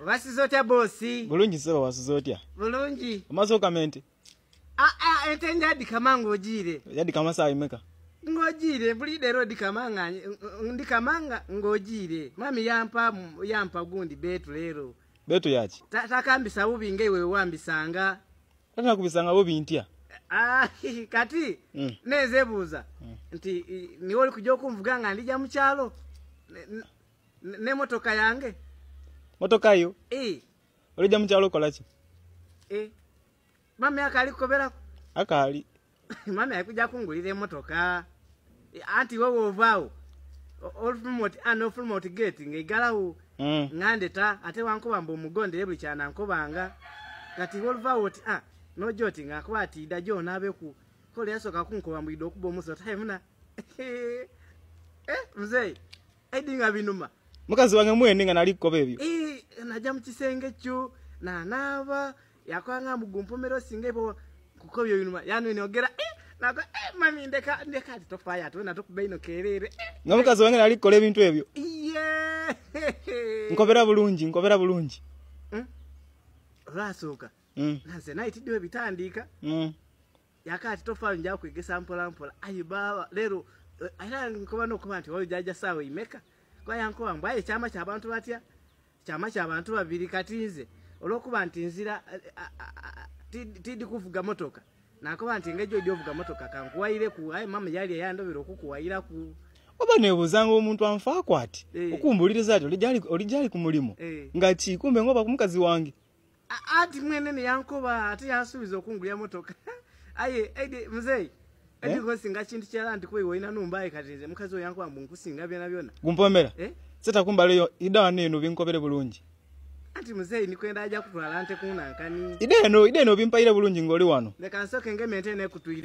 Wasizotya bosi. Bulungi sebo wasizotya. Bulungi. Amaso kamente. Ente njadi kama ngojire. Yadi kama saa imeka. Ngojire bulide rodi kamanga ndikamanga ngojire. Mami yampa gundi betu lero. Betu yachi. Takambisa ubinge wewe wambisanga. Tana kubisanga bobi ntia. Kati nezebuza nti ni woli kujja okumvuga nga ndija mu kyalo ne motoka yange. Motoka yo? Olija mu kyalo kola ki? Mami akali kukoberako. Akali. Mami akujja kungulira motoka. Anti wowe ovaawo. Fulmot gate ngegalawo. Ngandeta ate wankuba mbo mugonde buli kyana nkobanga. Kati wolvaawo oti nojoti ngakwati dajo nabeku kole yasoka kunkoba mbido okuba omuso taimuna mzee edinga binuma mukazi wange mwene nga nali kukoba ebyo naja mu kisenge kyo naba yakwanga mugumpomero singebo kukobyo binuma yani niogera nako mami ndeka tofaya tuna tokubaino kerere nga mukazi wange nali kukola ebintu ebyo nkobera bulungi rasoka Nase naiti diwe bitandika. Yakati tofa njya kwegesa mpola. Ayi baba lero era nkoba no kubanti wali jaja sawe imeka. Kwa yanko mbaye chama cha abantu batya. Chama cha abantu babiri katinze. Olokuba ntinzira tidi kuvuga motoka. Nakoba ntingejo jovuga motoka kankuwaire ku ayi mama yali yandobero okukuwaira ku. Oba nebuzanga omuntu anfa kwati. Okumbuliriza ati olijali ku mulimo. Ngati kumbe ngoba kumukazi wange. Ati mwene ni yankuba ati yasubiza okungulya motoka. Aye mzee. Edi gosinga chintu kyala ndi kwe woina numbaye katinze mukazi yankuba mbunkusinga byona. Gumpomera. Seta kumba leyo idawa neno binkobere bulungi. Ati mzee ni kwenda aja kutwala ante kunankani. Ide no bimpaire bulungi ngoli wano. Leka nsoke ngemente ne kutwira.